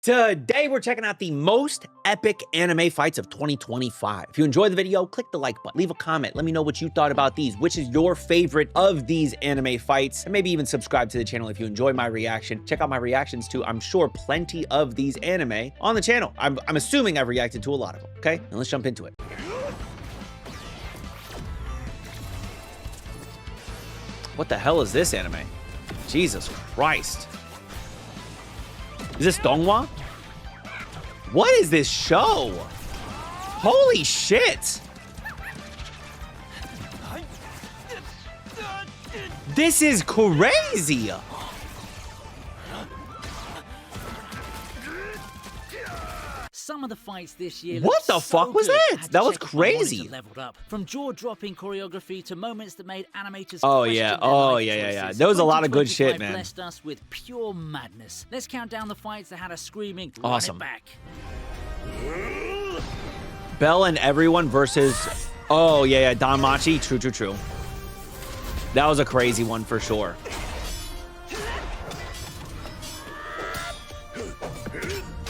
Today, we're checking out the most epic anime fights of 2025. If you enjoyed the video, click the like button, leave a comment, let me know what you thought about these, which is your favorite of these anime fights, and maybe even subscribe to the channel if you enjoy my reaction. Check out my reactions to, I'm sure, plenty of these anime on the channel. I'm assuming I've reacted to a lot of them, okay? And let's jump into it. What the hell is this anime? Jesus Christ. Is this Donghua? What is this show? Holy shit! This is crazy! Some of the fights this year. What the fuck was that? That was crazy. Leveled up. From jaw-dropping choreography to moments that made animators. Oh yeah. There was a lot of good shit, man. Blessed us with pure madness. Let's count down the fights that had us screaming. Awesome. Run it back. Bell and everyone versus. Oh yeah, Danmachi. True. That was a crazy one for sure.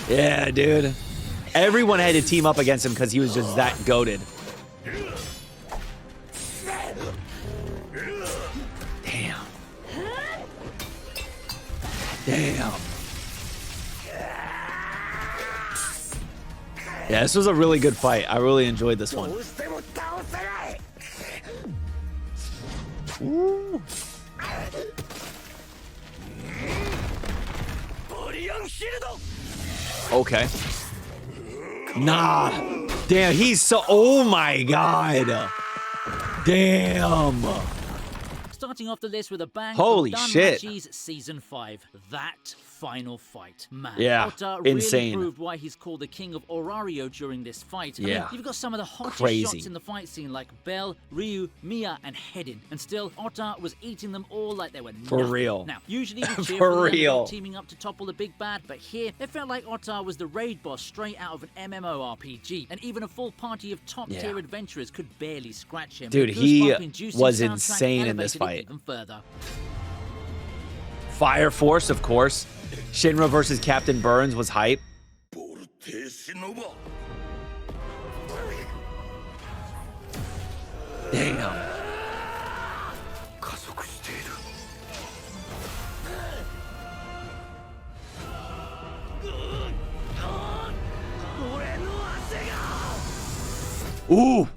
Yeah, dude. Everyone had to team up against him because he was just that goated. Damn. Yeah, this was a really good fight. I really enjoyed this one. Ooh. Okay. Nah. Damn, he's so... Oh my god. Damn. Starting off the list with a bang. Holy shit. Season 5. That final fight. Man. Yeah. Ota insane. Really proved why he's called the king of Orario during this fight. I mean, you've got some of the hottest shots in the fight scene like Bell, Ryu, Mia, and Hedin. And still, Ota was eating them all like they were nothing. For real. Now, usually we cheer for for real. Teaming up to topple the big bad, but here, it felt like Ota was the raid boss straight out of an MMORPG. And even a full party of top-tier adventurers could barely scratch him. Dude, he was insane in this fight. Even further. Fire Force, of course. Shinra versus Captain Burns was hype. Damn. Ooh.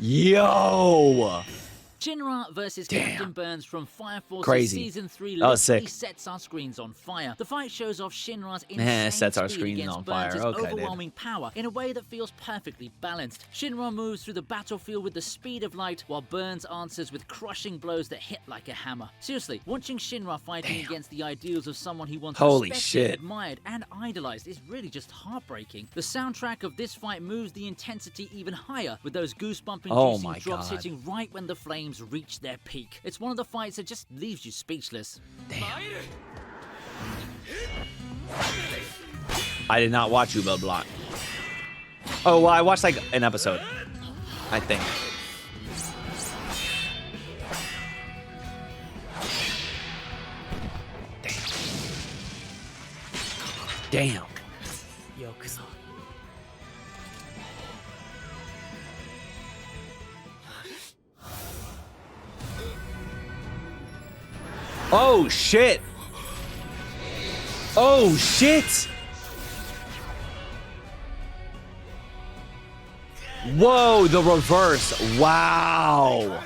Yo. Shinra versus Captain Burns from Fire Force Season 3 sick. Sets our screens on fire. The fight shows off Shinra's insane sets our speed screens against on fire. Burns' Okay, overwhelming power in a way that feels perfectly balanced. Shinra moves through the battlefield with the speed of light, while Burns answers with crushing blows that hit like a hammer. Seriously, watching Shinra fighting against the ideals of someone he once respected, admired, and idolized is really just heartbreaking. The soundtrack of this fight moves the intensity even higher, with those goose-bumping juicy drops hitting right when the flames reach their peak. It's one of the fights that just leaves you speechless. Damn. I did not watch Ube Block. Oh, well, I watched like an episode, I think. Damn. Oh shit! Oh shit! Whoa, the reverse. Wow.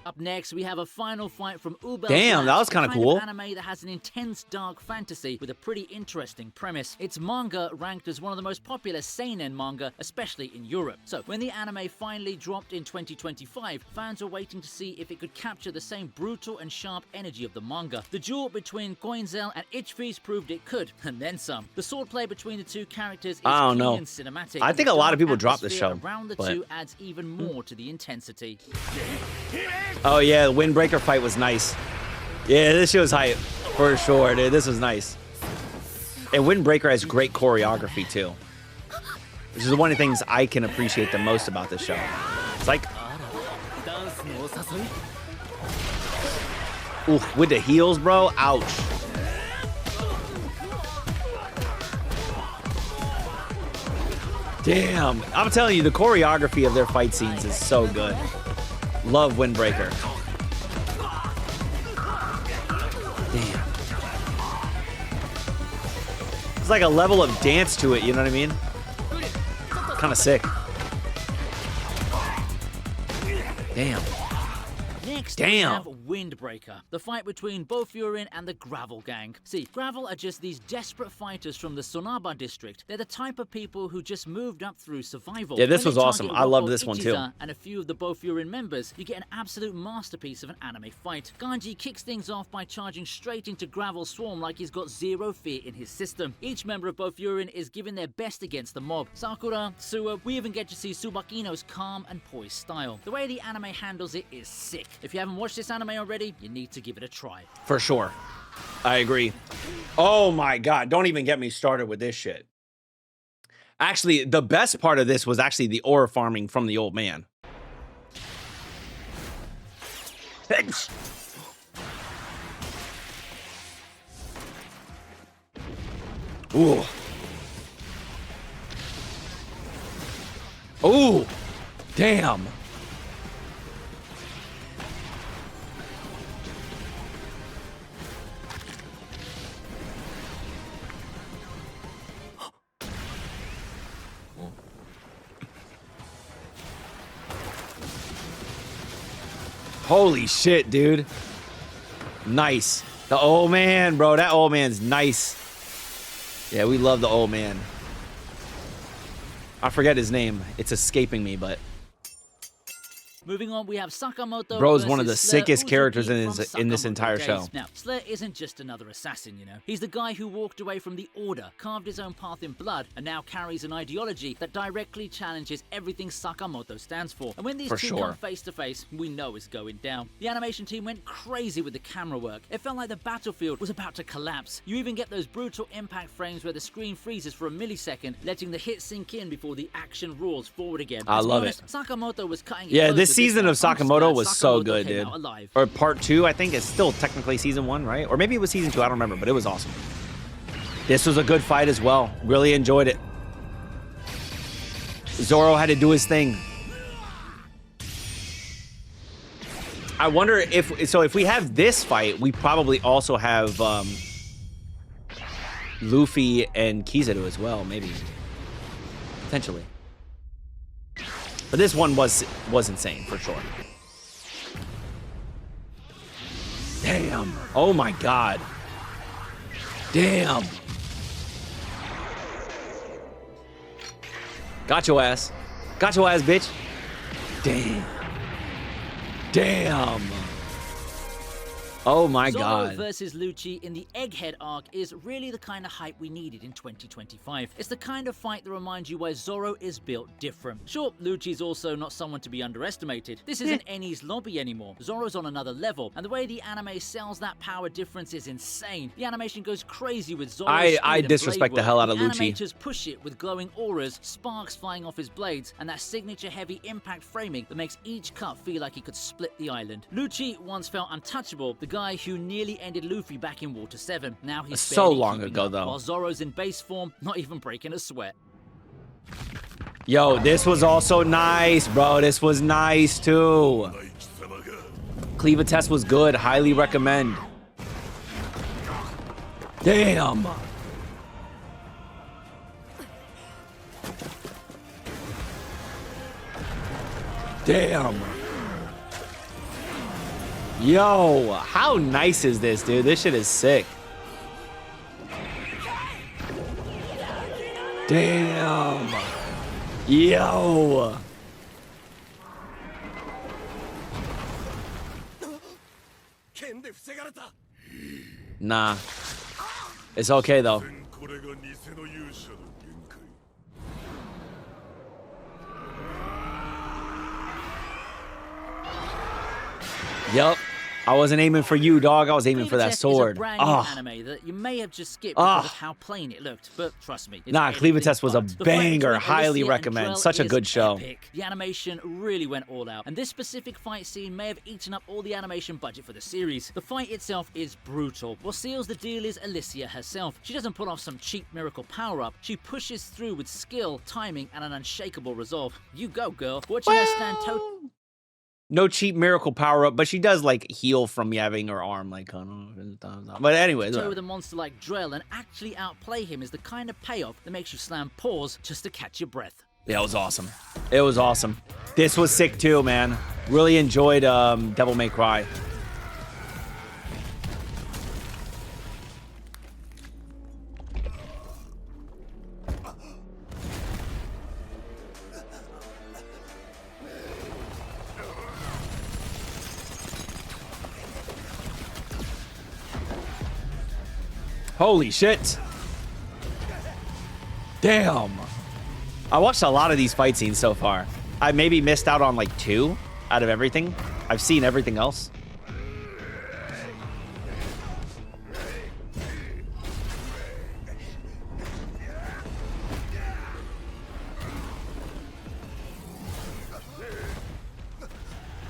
Up next, we have a final fight from Ube. Damn, that was kind of cool. Anime that has an intense dark fantasy with a pretty interesting premise. Its manga ranked as one of the most popular seinen manga, especially in Europe. So, when the anime finally dropped in 2025, fans were waiting to see if it could capture the same brutal and sharp energy of the manga. The duel between Koinzel and Ichfeast proved it could, and then some. The swordplay between the two characters is key and cinematic. I think a lot of people dropped this show. Around the two adds even more to the intensity. Oh yeah, the Windbreaker fight was nice. Yeah, this shit was hype for sure, dude. This was nice. And Windbreaker has great choreography too, which is one of the things I can appreciate the most about this show. It's like Oof, with the heels, bro. Ouch. Damn. I'm telling you, the choreography of their fight scenes is so good. Love Windbreaker. Damn. It's like a level of dance to it, you know what I mean? Kind of sick. Damn. Next, Damn. we have Windbreaker, the fight between Bofurin and the Gravel Gang. See, Gravel are just these desperate fighters from the Sonaba district. They're the type of people who just moved up through survival. Yeah, this When was they awesome. target I loved Rocco this one too. Ichiza and a few of the Bofurin members, you get an absolute masterpiece of an anime fight. Ganji kicks things off by charging straight into Gravel's swarm like he's got zero fear in his system. Each member of Bofurin is giving their best against the mob. Sakura, Suwa, we even get to see Tsubakino's calm and poised style. The way the anime handles it is sick. If you haven't watched this anime already, you need to give it a try. For sure. I agree. Oh my God. Don't even get me started with this shit. Actually, the best part of this was actually the ore farming from the old man. Ooh. Ooh. Damn. Holy shit, dude. Nice. The old man, bro. That old man's nice. Yeah, we love the old man. I forget his name. It's escaping me, but... Moving on, we have Sakamoto. Bro's one of the versus Slayer sickest Uzuki characters from in this Sakamoto entire days. show. Now, Slayer isn't just another assassin, you know. He's the guy who walked away from the Order, carved his own path in blood, and now carries an ideology that directly challenges everything Sakamoto stands for. And when these For two sure. come face to face, we know it's going down. The animation team went crazy with the camera work. It felt like the battlefield was about to collapse. You even get those brutal impact frames where the screen freezes for a millisecond, letting the hit sink in before the action roars forward again. I To be love honest, it. Sakamoto was cutting it Yeah, close this with season one. of I'm just Sakamoto glad was so Sakamoto good, came dude. out alive. Or part 2, I think it's still technically season 1, right? Or maybe it was season 2, I don't remember, but it was awesome. This was a good fight as well. Really enjoyed it. Zoro had to do his thing. I wonder if we have this fight, we probably also have Luffy and Kizaru as well, maybe. Potentially. But this one was insane, for sure. Damn. Oh my God. Damn. Got your ass. Got your ass, bitch. Damn. Damn. Oh my Zoro God. versus Lucci in the Egghead arc is really the kind of hype we needed in 2025. It's the kind of fight that reminds you why Zoro is built different. Sure, Lucci's also not someone to be underestimated. This isn't Eni's lobby anymore. Zoro's on another level, and the way the anime sells that power difference is insane. The animation goes crazy with Zoro's I speed and disrespect blade the hell work. out of The Lucci. animators push it with glowing auras, sparks flying off his blades, and that signature heavy impact framing that makes each cut feel like he could split the island. Lucci once felt untouchable, the guy who nearly ended Luffy back in Water 7. Now he's So barely long keeping ago, up, though. while Zoro's in base form, not even breaking a sweat. Yo, this was also nice, bro. This was nice, too. Cleaver test was good. Highly recommend. Damn. Damn. Yo, how nice is this, dude? This shit is sick. Damn. Yo. Nah. It's okay, though. Yup. I wasn't aiming for you, dog. I was aiming for that Cleaver Tech sword. is a brand new Oh, anime that you may have just skipped because of how plain it looked, but trust me, it's nah, Cleaver anything Test was a but. The fight banger. between Highly Alicia and recommend. Drell Such a is good show. epic. The animation really went all out, and this specific fight scene may have eaten up all the animation budget for the series. The fight itself is brutal. What seals the deal is Alicia herself. She doesn't pull off some cheap miracle power-up. She pushes through with skill, timing, and an unshakable resolve. You go, girl. Watching her stand toe. No cheap miracle power up, but she does like heal from having her arm like kind of. But anyways, With a monster like Drell and actually outplay him is the kind of payoff that makes you slam pause just to catch your breath. yeah, it was awesome. It was awesome. This was sick too, man. Really enjoyed Devil May Cry. Holy shit. Damn. I watched a lot of these fight scenes so far. I maybe missed out on like 2 out of everything. I've seen everything else.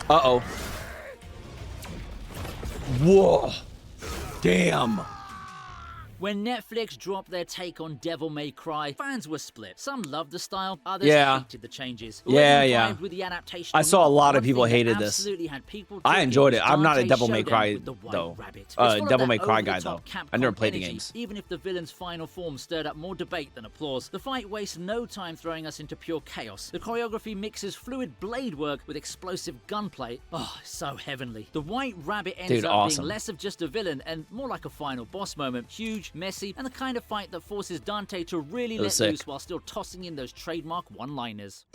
Uh-oh. Whoa. Damn. When Netflix dropped their take on Devil May Cry, fans were split. Some loved the style, others hated the changes. With the adaptation I saw a lot of one people thing that hated this. absolutely had people I enjoyed it. talking I'm not a was Devil May Dante's Cry showdown with the White though. Rabbit. It's full of Devil that May Cry guy though. over-the-top I never Capcom played the energy, games. Even if the villain's final form stirred up more debate than applause. The fight wastes no time throwing us into pure chaos. The choreography mixes fluid blade work with explosive gunplay. Oh, so heavenly. The White Rabbit ends up awesome. being less of just a villain and more like a final boss moment. Huge, messy, and the kind of fight that forces Dante to really let sick. loose while still tossing in those trademark one-liners.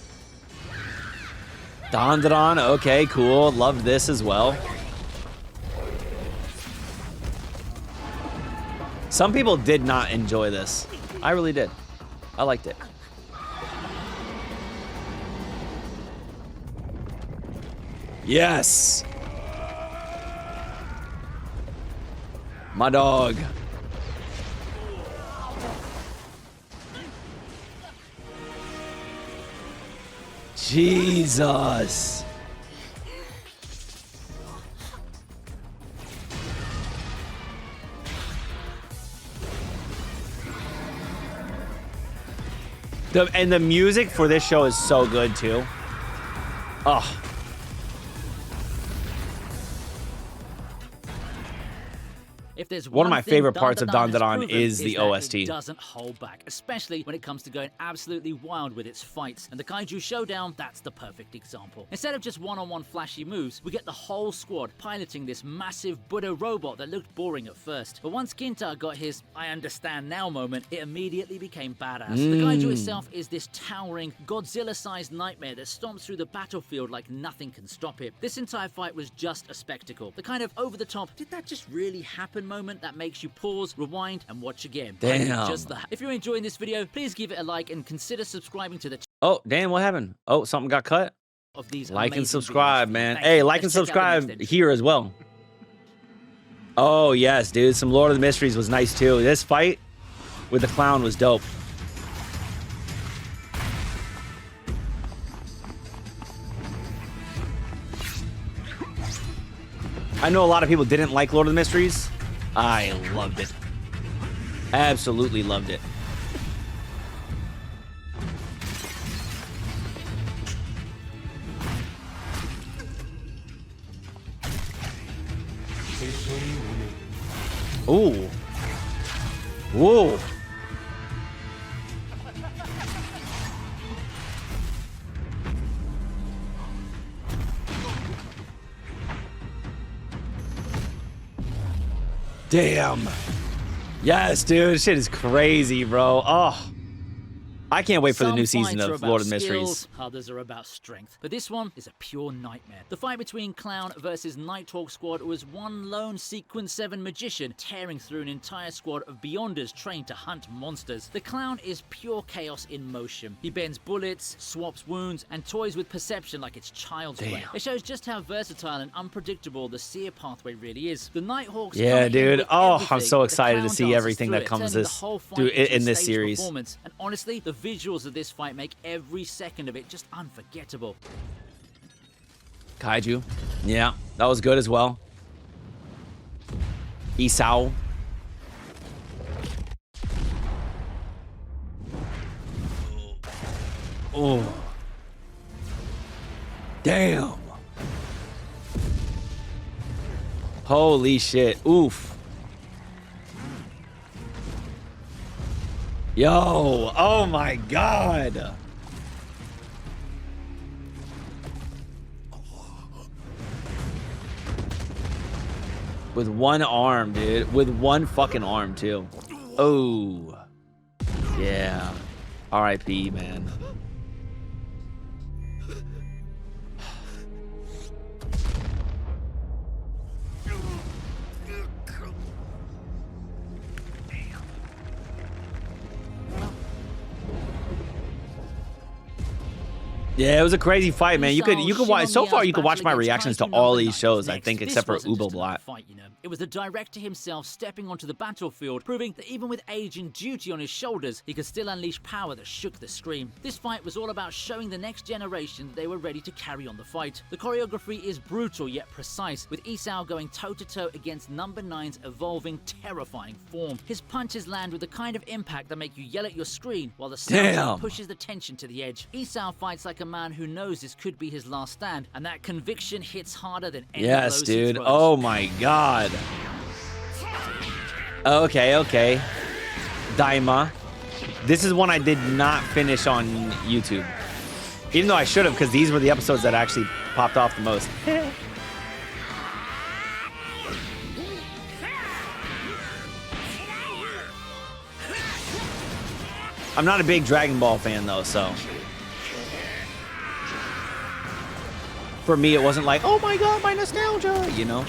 Dandadan, okay, cool. Loved this as well. Some people did not enjoy this. I really did. I liked it. Yes. My dog. Jesus. And the music for this show is so good too. Oh. If there's One of my thing favorite parts of Dandadan has Dandadan proven is the that OST. It doesn't hold back, especially when it comes to going absolutely wild with its fights. And the Kaiju Showdown, that's the perfect example. Instead of just one-on-one flashy moves, we get the whole squad piloting this massive Buddha robot that looked boring at first. But once Kinta got his I understand now moment, it immediately became badass. The Kaiju itself is this towering, Godzilla-sized nightmare that stomps through the battlefield like nothing can stop it. This entire fight was just a spectacle. The kind of over-the-top, did that just really happen moment that makes you pause, rewind, and watch again. Damn. Just that. If you're enjoying this video, please give it a like and consider subscribing to the Oh, damn, what happened? Oh, something got cut? of these Like and amazing subscribe, videos. man. Thank Hey, you. like and Let's check out the subscribe next entry. here as well. Oh, yes, dude. Some Lord of the Mysteries was nice, too. This fight with the clown was dope. I know a lot of people didn't like Lord of the Mysteries. I loved it. Absolutely loved it. Ooh. Whoa. Damn. Yes, dude. Shit is crazy, bro. Oh. I can't wait for the Some new season fights are of about Lord of the skills, Mysteries. others are about strength. But this one is a pure nightmare. The fight between Clown versus Nighthawk Squad was one lone Sequence 7 magician tearing through an entire squad of Beyonders trained to hunt monsters. The Clown is pure chaos in motion. He bends bullets, swaps wounds, and toys with perception like it's child's play. It shows just how versatile and unpredictable the Seer pathway really is. The Nighthawks Yeah, dude. Oh, I'm everything, so but the excited to Clown see dances everything through that it, comes turning the this, whole fight dude, into in a this stage series. performance. And honestly, the visuals of this fight make every second of it just unforgettable. Kaiju. Yeah, that was good as well. Isao. Oh. Damn. Holy shit. Oof. Yo. Oh my God. With one arm, dude. With one fucking arm, too. Oh. Yeah. R.I.P., man. Yeah, it was a crazy fight, man. You could watch so far. You could watch my reactions to all these shows, I think, except for Ubelblatt. Fight, you know. It was the director himself stepping onto the battlefield, proving that even with age and duty on his shoulders, he could still unleash power that shook the screen. This fight was all about showing the next generation that they were ready to carry on the fight. The choreography is brutal yet precise, with Isao going toe-to-toe against Number 9's evolving, terrifying form. His punches land with the kind of impact that make you yell at your screen, while the sound pushes the tension to the edge. Isao fights like a man who knows this could be his last stand, and that conviction hits harder than any Yes, blows he dude. throws. Oh my God. Okay. Daima. This is one I did not finish on YouTube. Even though I should have, because these were the episodes that actually popped off the most. I'm not a big Dragon Ball fan, though, so... For me, it wasn't like, oh my God, my nostalgia, you know?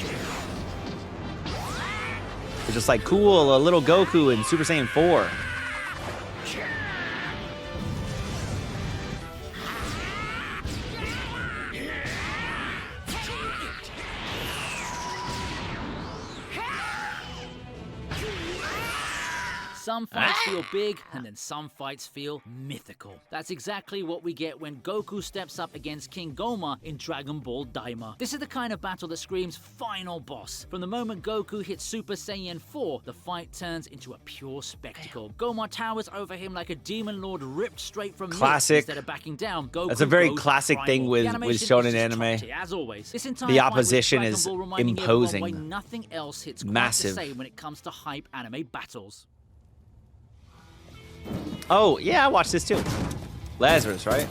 It's just like, cool, a little Goku in Super Saiyan 4. Some fights feel big, and then some fights feel mythical. That's exactly what we get when Goku steps up against King Goma in Dragon Ball Daima. This is the kind of battle that screams final boss. From the moment Goku hits Super Saiyan 4, the fight turns into a pure spectacle. Goma towers over him like a demon lord ripped straight from Classic. Instead of backing down, Goku That's a very goes classic primal. thing with The animation shonen is just anime. top tier, as always. This entire The fight with opposition Dragon is Ball reminding everyone imposing. why nothing else hits quite Massive. the same when it comes to hype anime battles. Oh, yeah, I watched this too. Lazarus, right?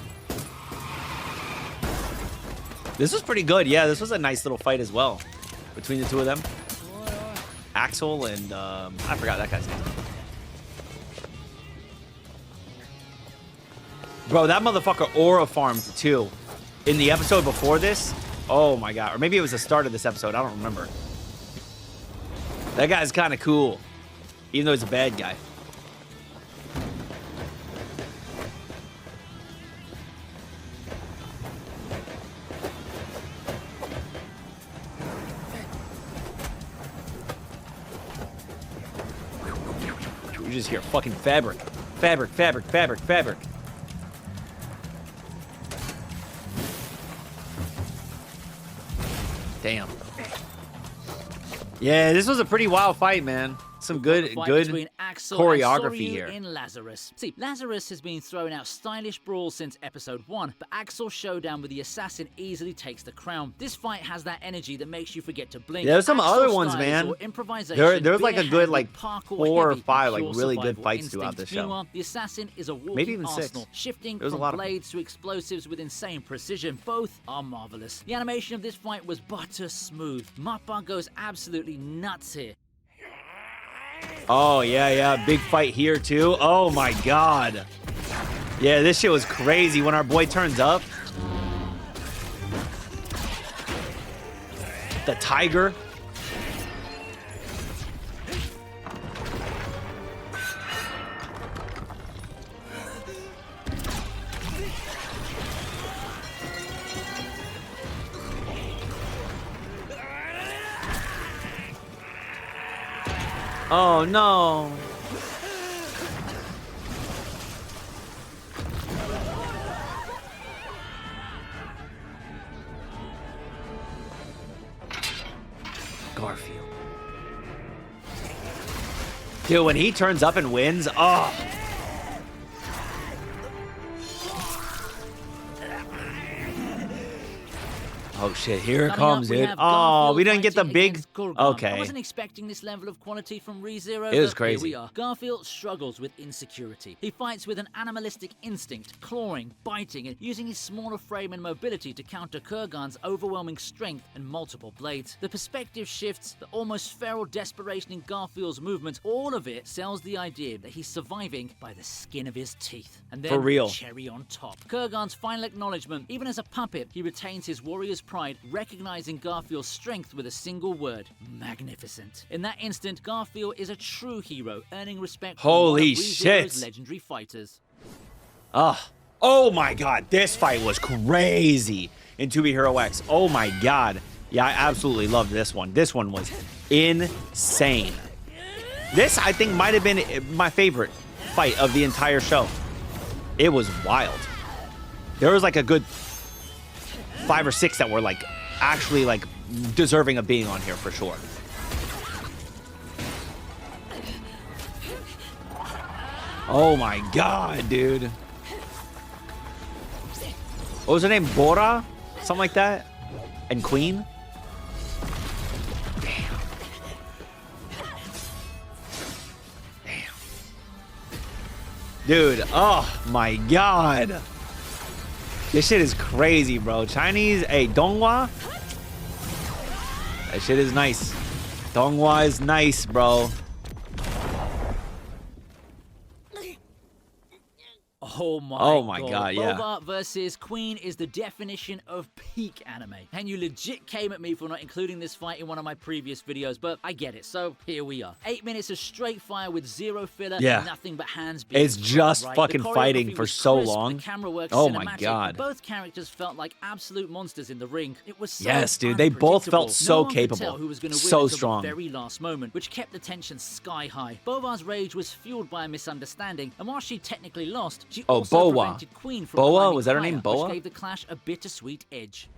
This was pretty good. Yeah, this was a nice little fight as well. Between the two of them. Axel and, I forgot that guy's name. Bro, that motherfucker aura farmed too. In the episode before this. Oh my God. Or maybe it was the start of this episode. I don't remember. That guy's kind of cool. Even though he's a bad guy. You just hear fucking fabric. Fabric. Damn. Yeah, this was a pretty wild fight, man. Some good choreography here. In Lazarus. See, Lazarus has been throwing out stylish brawls since episode 1, but Axel's showdown with the assassin easily takes the crown. This fight has that energy that makes you forget to blink. Yeah, there's some Axel other ones, styles man. or improvisation, There was like a good like parkour 4 or heavy, 5 like pure really good survival fights instinct. throughout the show. Meanwhile, the assassin is a walking Maybe even 6. arsenal, shifting There was a from lot of blades to explosives with insane precision. Both are marvelous. The animation of this fight was butter smooth. Mappa goes absolutely nuts here. Oh, yeah. Big fight here, too. Oh, my God. Yeah, this shit was crazy when our boy turns up. The tiger. Oh no. Garfield. Dude, when he turns up and wins, oh. Oh shit, here it comes, dude. Oh, we didn't get the big. Okay. I wasn't expecting this level of quality from ReZero. It was crazy. Here we are. Garfield struggles with insecurity. He fights with an animalistic instinct, clawing, biting, and using his smaller frame and mobility to counter Kurgan's overwhelming strength and multiple blades. The perspective shifts, the almost feral desperation in Garfield's movements, all of it sells the idea that he's surviving by the skin of his teeth. And then, for real, cherry on top, Kurgan's final acknowledgement. Even as a puppet, he retains his warrior's pride, recognizing Garfield's strength with a single word: magnificent. In that instant, Garfield is a true hero, earning respect from one of ReZero's legendary fighters. Oh my god, this fight was crazy in 2B Hero X. Oh my god. Yeah, I absolutely loved this one. This one was insane. This, I think, might have been my favorite fight of the entire show. It was wild. There was like a good 5 or 6 that were like actually like deserving of being on here for sure. Oh my god, dude. What was her name? Bora? Something like that? And Queen? Damn. Damn. Dude, oh my god. This shit is crazy, bro. Chinese, hey, Donghua. That shit is nice. Donghua is nice, bro. Oh my god, yeah. Boba versus Queen is the definition of peak anime. And you legit came at me for not including this fight in one of my previous videos, but I get it, so here we are. 8 minutes of straight fire with zero filler, yeah. Nothing but hands being It's just right. fucking fighting for so long. The camera work oh cinematic, my god. Both characters felt like absolute monsters in the ring. It was so yes, dude, they both felt so capable. Who was gonna win so strong. The very last moment, which kept the tension sky high. Bova's rage was fueled by a misunderstanding, and while she technically lost, she also prevented Queen from Boa, was that her name? fire, Boa? which gave the clash a bittersweet edge.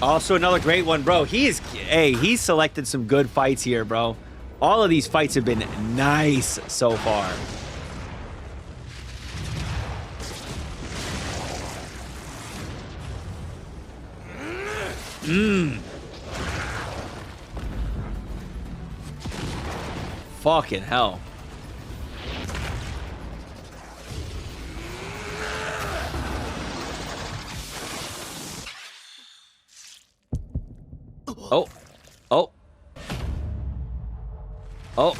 Also another great one, bro. He's selected some good fights here, bro. All of these fights have been nice so far. Fucking hell. Oh. Oh. Oh.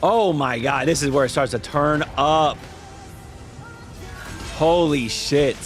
Oh my god, this is where it starts to turn up. Holy shit.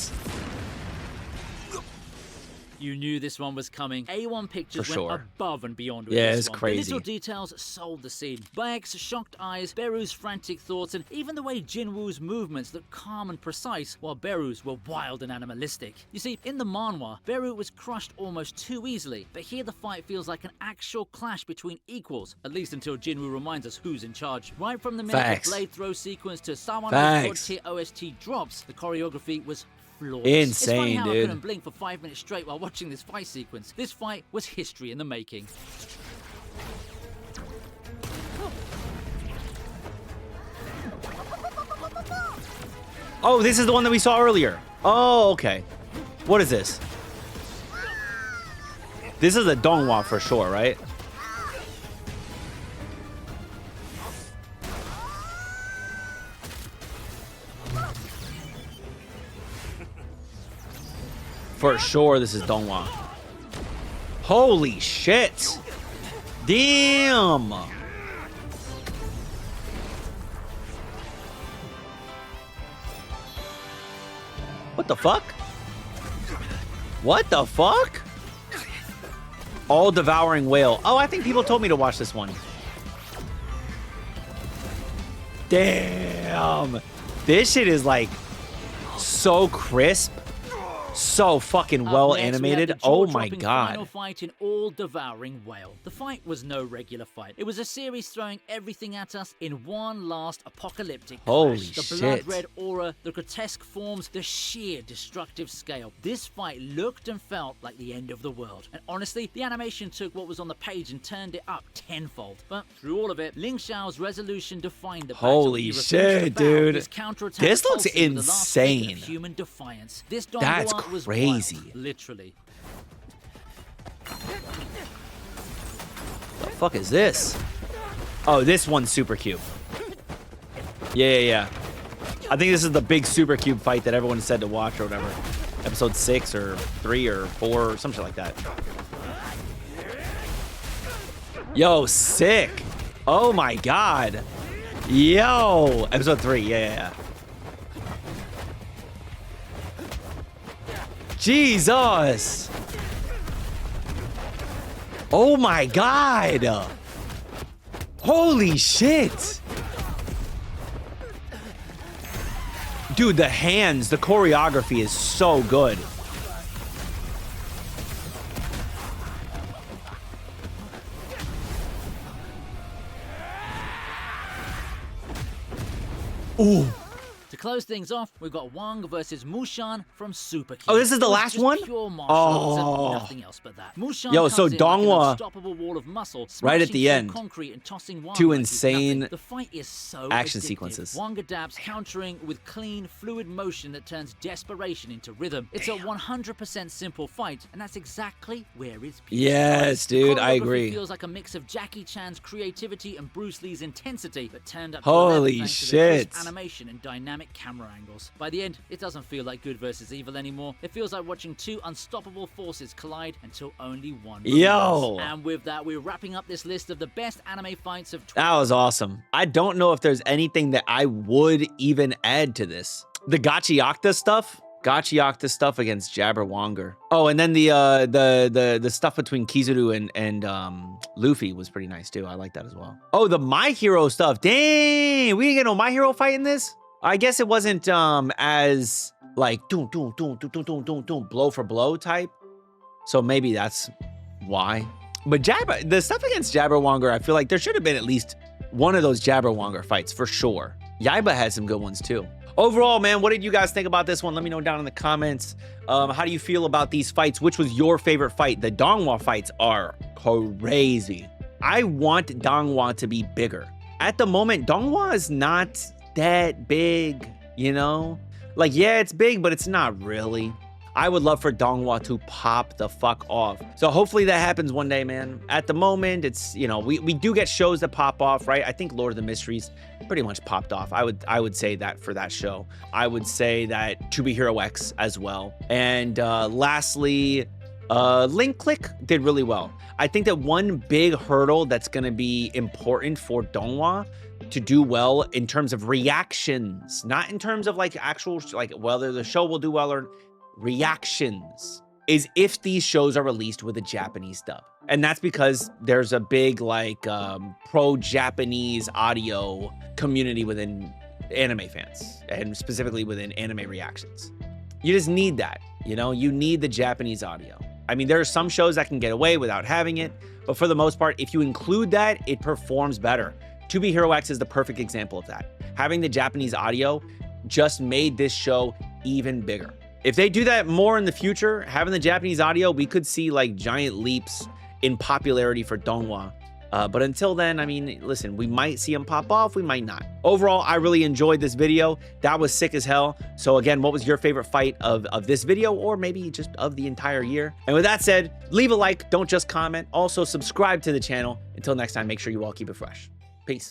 You knew this one was coming. A1 Pictures went above and beyond with this it's one. Crazy. The little details sold the scene. Bayek's shocked eyes, Beru's frantic thoughts, and even the way Jinwoo's movements looked calm and precise, while Beru's were wild and animalistic. You see, in the manhwa, Beru was crushed almost too easily, but here the fight feels like an actual clash between equals, at least until Jinwoo reminds us who's in charge. Right from the minute the blade throw sequence to Sawano's god-tier OST drops, the choreography was flawless. Insane, it's funny how dude. I couldn't blink for 5 minutes straight while watching this fight sequence. This fight was history in the making. Oh, this is the one that we saw earlier. Oh, okay. What is this? This is a Donghua for sure, right? For sure, this is Donghua. Holy shit. Damn. What the fuck? What the fuck? All devouring whale. Oh, I think people told me to watch this one. Damn. This shit is like so crisp. So fucking well animated. Oh my god. Final fight in All Devouring Whale. The fight was no regular fight. It was a series throwing everything at us in one last apocalyptic Holy crash. The shit. blood-red aura, the grotesque forms, the sheer destructive scale. This fight looked and felt like the end of the world. And honestly, the animation took what was on the page and turned it up tenfold. But through all of it, Ling Xiao's resolution defined the battle. Holy He refused shit, to bow. dude. His counterattack This looks pulsing with the last figure of insane. human defiance. This That's Dongguo was crazy. wild, literally. The fuck is this? Oh, this one's Super Cube. Yeah. I think this is the big Super Cube fight that everyone said to watch or whatever. Episode 6 or 3 or 4 or something like that. Yo, sick. Oh my god. Yo. Episode 3. Yeah. Jesus. Oh my god. Holy shit. Dude, the hands, the choreography is so good. Ooh. To close things off, we've got Wang versus Mushan from Super Cube. Oh, this is the It was last just one? Pure martial arts Oh. and nothing else but that. Mushan Yo, comes so in like an Dongguo, unstoppable wall of muscle, right at smashing the through end, concrete and tossing Wang two like he's insane nothing. The fight is so action addictive. sequences. Wang adapts, countering with clean, fluid motion that turns desperation into rhythm. It's a 100% simple fight, and that's exactly where it's peak. Yes, The dude, I choreography agree. feels like a mix of Jackie Chan's creativity and Bruce Lee's intensity, but turned up to Holy 11 thanks to the shit. crisp animation and dynamic camera angles. By the end, it doesn't feel like good versus evil anymore. It feels like watching two unstoppable forces collide until only one Yo. remains. And with that, we're wrapping up this list of the best anime fights of That was awesome. I don't know if there's anything that I would even add to this. The Gachiakta stuff. Gachiakta stuff against Jabberwonger. Oh, and then the stuff between Kizuru and Luffy was pretty nice too. I like that as well. Oh, the My Hero stuff. Dang, we didn't get no My Hero fight in this? I guess it wasn't as like doom blow for blow type. So maybe that's why. But the stuff against Jabberwonger, I feel like there should have been at least one of those Jabberwonger fights for sure. Yaiba had some good ones too. Overall, man, what did you guys think about this one? Let me know down in the comments. How do you feel about these fights? Which was your favorite fight? The Dongguo fights are crazy. I want Dongguo to be bigger. At the moment, Dongguo is not that big, you know? Like, yeah, it's big, but it's not really. I would love for Dongguo to pop the fuck off. So hopefully that happens one day, man. At the moment, it's, you know, we do get shows that pop off, right? I think Lord of the Mysteries pretty much popped off. I would say that for that show. I would say that To Be Hero X as well. And lastly, Link Click did really well. I think that one big hurdle that's going to be important for Dongguo to do well in terms of reactions, not in terms of like actual, like whether the show will do well or reactions, is if these shows are released with a Japanese dub. And that's because there's a big like pro-Japanese audio community within anime fans and specifically within anime reactions. You just need that, you know, you need the Japanese audio. I mean, there are some shows that can get away without having it, but for the most part, if you include that, it performs better. To Be Hero X is the perfect example of that. Having the Japanese audio just made this show even bigger. If they do that more in the future, having the Japanese audio, we could see like giant leaps in popularity for Dongguo. But until then, I mean, listen, we might see them pop off, we might not. Overall, I really enjoyed this video. That was sick as hell. So again, what was your favorite fight of this video or maybe just of the entire year? And with that said, leave a like, don't just comment. Also subscribe to the channel. Until next time, make sure you all keep it fresh.